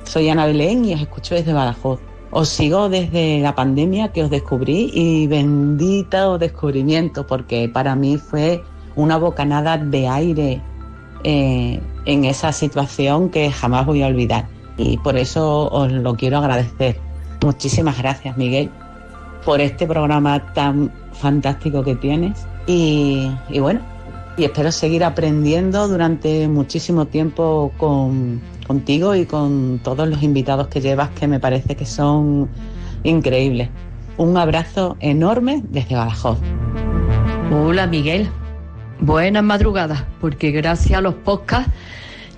Soy Ana Belén y os escucho desde Badajoz. Os sigo desde la pandemia que os descubrí y bendito descubrimiento, porque para mí fue una bocanada de aire en esa situación que jamás voy a olvidar. Y por eso os lo quiero agradecer. Muchísimas gracias, Miguel, por este programa tan fantástico que tienes. Y bueno, y espero seguir aprendiendo durante muchísimo tiempo contigo y con todos los invitados que llevas, que me parece que son increíbles. Un abrazo enorme desde Badajoz. Hola, Miguel. Buenas madrugadas, porque gracias a los podcasts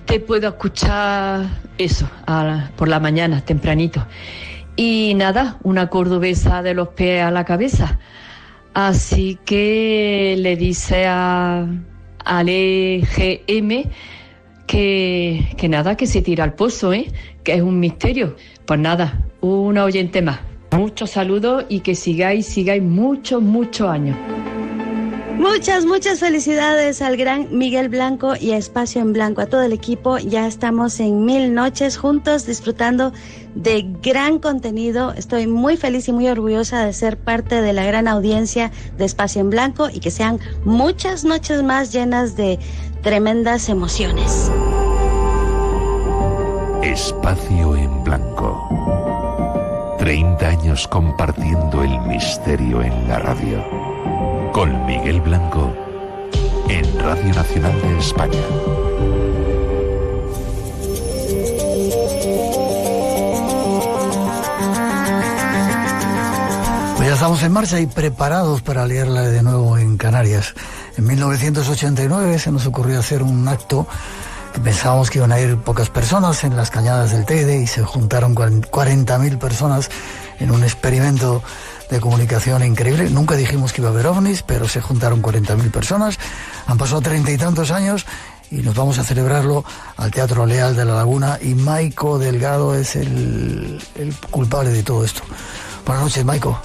te puedo escuchar eso por la mañana, tempranito. Y nada, una cordobesa de los pies a la cabeza. Así que le dice al EGM que nada, que se tira al pozo, que es un misterio. Pues nada, una oyente más. Muchos saludos y que sigáis muchos años. Muchas felicidades al gran Miguel Blanco y a Espacio en Blanco, a todo el equipo. Ya estamos en 1000 noches juntos disfrutando de gran contenido. Estoy muy feliz y muy orgullosa de ser parte de la gran audiencia de Espacio en Blanco y que sean muchas noches más llenas de tremendas emociones. Espacio en Blanco. 30 años compartiendo el misterio en la radio. Con Miguel Blanco en Radio Nacional de España. Pues ya estamos en marcha y preparados para liarla de nuevo en Canarias. En 1989 se nos ocurrió hacer un acto que pensábamos que iban a ir pocas personas en las cañadas del Teide y se juntaron 40.000 personas en un experimento de comunicación increíble. Nunca dijimos que iba a haber ovnis, pero se juntaron 40.000 personas. Han pasado 30 y tantos años y nos vamos a celebrarlo al Teatro Leal de La Laguna y Maico Delgado es el culpable de todo esto. Buenas noches, Maico.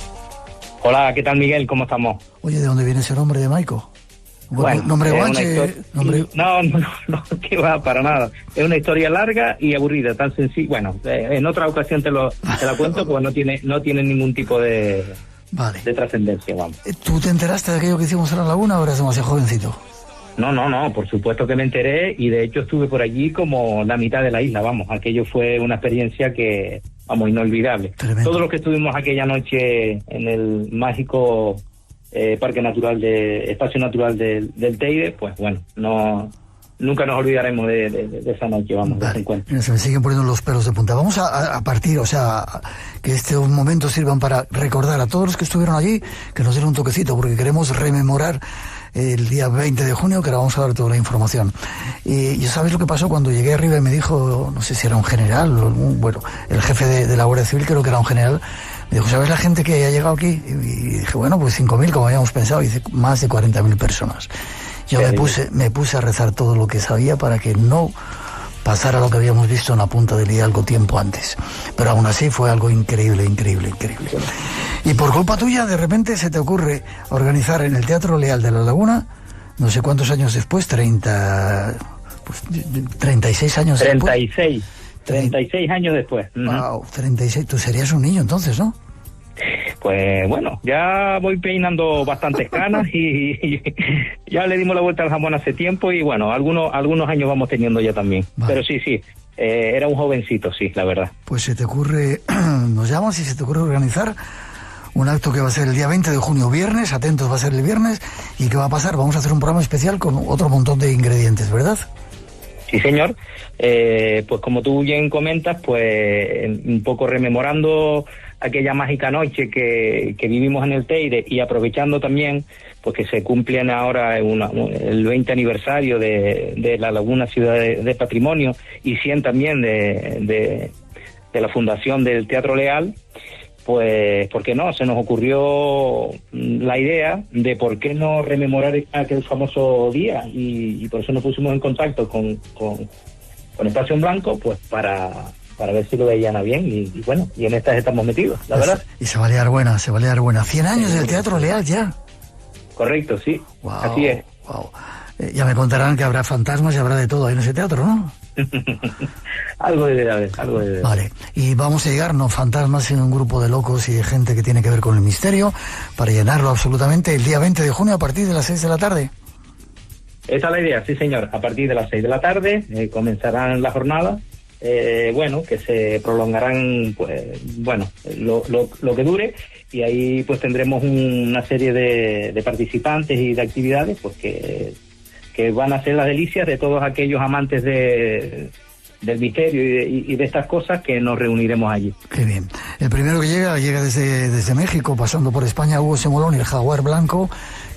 Hola, ¿qué tal, Miguel? ¿Cómo estamos? Oye, ¿de dónde viene ese nombre de Maico? Bueno, nombre guanche, nombre... No, que va, para nada. Es una historia larga y aburrida, tan sencilla. Bueno, en otra ocasión te la cuento, porque no tiene ningún tipo de trascendencia, vamos. ¿Tú te enteraste de aquello que hicimos en La Laguna o eras demasiado jovencito? No, por supuesto que me enteré y de hecho estuve por allí como la mitad de la isla, vamos. Aquello fue una experiencia que, vamos, inolvidable. Tremendo. Todos los que estuvimos aquella noche en el mágico Parque Natural Espacio Natural del Teide, pues bueno, nunca nos olvidaremos de esa noche, vamos, de ese encuentro. Mira, se me siguen poniendo los pelos de punta. Vamos a partir, o sea, que estos momentos sirvan para recordar a todos los que estuvieron allí, que nos den un toquecito, porque queremos rememorar el día 20 de junio, que ahora vamos a dar toda la información. Y ¿sabes lo que pasó cuando llegué arriba y me dijo, no sé si era un general, bueno, el jefe de la Guardia Civil, creo que era un general, me dijo, ¿sabes la gente que ha llegado aquí? Y dije, bueno, pues 5.000 como habíamos pensado, y dice, más de 40.000 personas. Yo me puse a rezar todo lo que sabía para que no pasara lo que habíamos visto en la punta del Hidalgo tiempo antes. Pero aún así fue algo increíble. Y por culpa tuya, de repente se te ocurre organizar en el Teatro Leal de La Laguna, no sé cuántos años después, 36 años 36. 36 años después. Wow, 36. Tú serías un niño entonces, ¿no? Pues bueno, ya voy peinando bastantes canas y ya le dimos la vuelta al jamón hace tiempo y bueno, algunos años vamos teniendo ya también. Vale. Pero sí, era un jovencito, sí, la verdad. Pues se te ocurre, nos llamas y se te ocurre organizar Un acto que va a ser el día 20 de junio, viernes, atentos, va a ser el viernes. ¿Y qué va a pasar? Vamos a hacer un programa especial con otro montón de ingredientes, ¿verdad? Sí, señor. Pues como tú bien comentas, pues un poco rememorando aquella mágica noche que vivimos en el Teide y aprovechando también pues que se cumplen ahora el 20 aniversario de la Laguna Ciudad de Patrimonio y 100 también de la fundación del Teatro Leal, pues ¿por qué no? Se nos ocurrió la idea de por qué no rememorar aquel famoso día y por eso nos pusimos en contacto con Espacio en Blanco, pues para ver si lo veían a bien y bueno, y en estas estamos metidos, la verdad. Y se va a liar buena. 100 años del Teatro Leal ya. Correcto, sí. Wow, así es. Wow. Ya me contarán que habrá fantasmas y habrá de todo ahí en ese teatro, ¿no? Algo debe haber, algo debe haber. Vale, y vamos a llegar, no fantasmas, sino un grupo de locos y de gente que tiene que ver con el misterio, para llenarlo absolutamente el día 20 de junio a partir de las 6 de la tarde. Esa es la idea, sí señor. A partir de las 6 de la tarde comenzarán las jornadas, bueno, que se prolongarán, pues, bueno, lo que dure, y ahí pues tendremos una serie de participantes y de actividades, pues que van a ser las delicias de todos aquellos amantes del misterio y de estas cosas, que nos reuniremos allí. Qué bien. El primero que llega desde México, pasando por España, Hugo Semolón, y el Jaguar Blanco,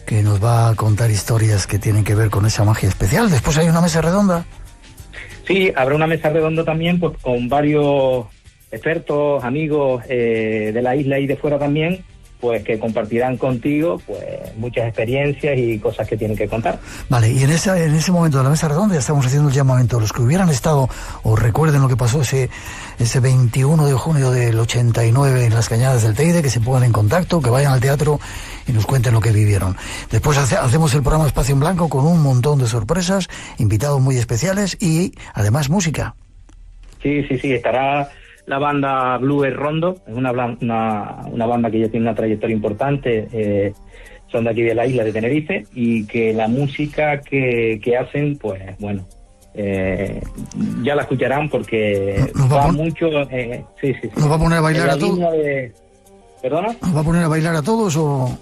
que nos va a contar historias que tienen que ver con esa magia especial. Después hay una mesa redonda. Sí, habrá una mesa redonda también, pues con varios expertos, amigos de la isla y de fuera también, pues que compartirán contigo pues muchas experiencias y cosas que tienen que contar. Vale, y en ese momento de la mesa redonda ya estamos haciendo el llamamiento a los que hubieran estado o recuerden lo que pasó ese 21 de junio del 89 en las Cañadas del Teide, que se pongan en contacto, que vayan al teatro y nos cuenten lo que vivieron. Después hacemos el programa Espacio en Blanco con un montón de sorpresas, invitados muy especiales y además música. Sí, estará la banda Blue Rondo, es una banda que ya tiene una trayectoria importante, son de aquí de la isla de Tenerife, y que la música que hacen, pues bueno, ya la escucharán porque va mucho... sí. ¿Nos va a poner a bailar a todos? ¿Perdona? ¿Nos va a poner a bailar a todos o...?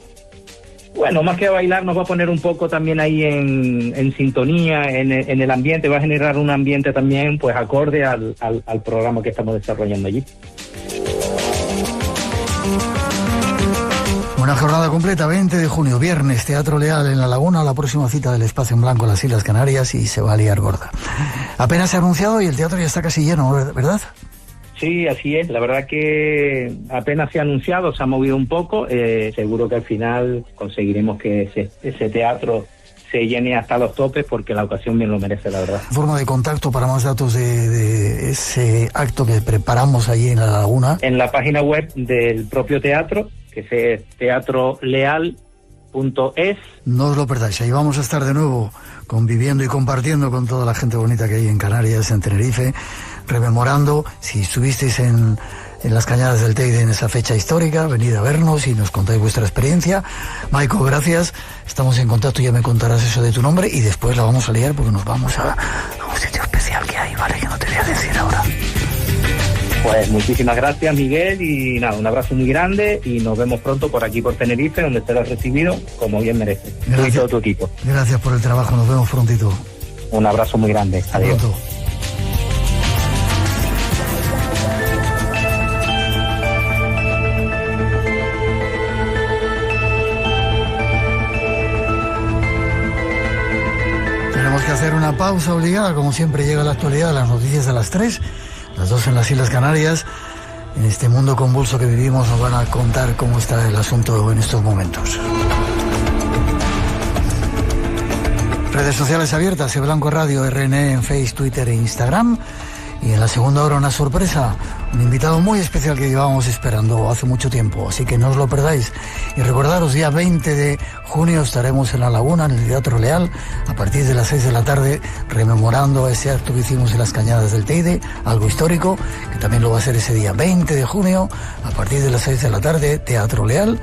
Bueno, más que a bailar, nos va a poner un poco también ahí en sintonía, en el ambiente, va a generar un ambiente también pues acorde al programa que estamos desarrollando allí. Una jornada completa, 20 de junio, viernes, Teatro Leal en La Laguna, la próxima cita del Espacio en Blanco en las Islas Canarias, y se va a liar gorda. Apenas se ha anunciado y el teatro ya está casi lleno, ¿verdad? Sí, así es. La verdad que apenas se ha anunciado, se ha movido un poco. Seguro que al final conseguiremos que ese teatro se llene hasta los topes, porque la ocasión bien lo merece, la verdad. Forma de contacto para más datos de ese acto que preparamos allí en La Laguna. En la página web del propio teatro, que es teatroleal.es. No os lo perdáis, ahí vamos a estar de nuevo conviviendo y compartiendo con toda la gente bonita que hay en Canarias, en Tenerife, rememorando. Si estuvisteis en las Cañadas del Teide en esa fecha histórica, venid a vernos y nos contáis vuestra experiencia. Maiko, gracias, estamos en contacto, ya me contarás eso de tu nombre y después la vamos a liar porque nos vamos a un sitio especial que hay, ¿vale? Que no te voy a decir ahora. Pues muchísimas gracias, Miguel, y nada, un abrazo muy grande y nos vemos pronto por aquí por Tenerife, donde serás recibido como bien merece. Gracias. Y todo tu equipo. Gracias por el trabajo, nos vemos prontito. Un abrazo muy grande. Adiós. Pronto. Tenemos que hacer una pausa obligada, como siempre llega la actualidad, las noticias a las 3, las 2 en las Islas Canarias. En este mundo convulso que vivimos nos van a contar cómo está el asunto en estos momentos. Redes sociales abiertas, Blanco Radio, RNE en Facebook, Twitter e Instagram. Y en la segunda hora una sorpresa, un invitado muy especial que llevábamos esperando hace mucho tiempo, así que no os lo perdáis. Y recordaros, día 20 de junio estaremos en La Laguna, en el Teatro Leal, a partir de las 6 de la tarde, rememorando ese acto que hicimos en las Cañadas del Teide, algo histórico, que también lo va a ser ese día 20 de junio, a partir de las 6 de la tarde, Teatro Leal,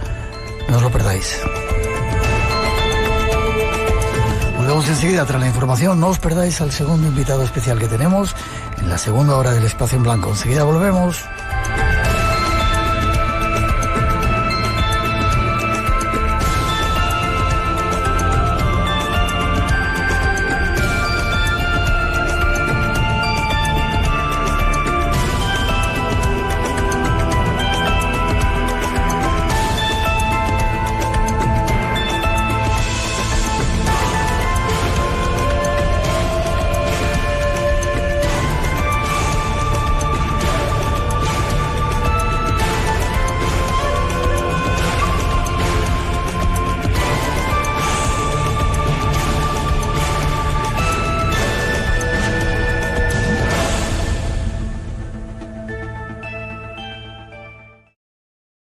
no os lo perdáis. Volvemos enseguida tras la información, no os perdáis al segundo invitado especial que tenemos en la segunda hora del Espacio en Blanco. Enseguida volvemos.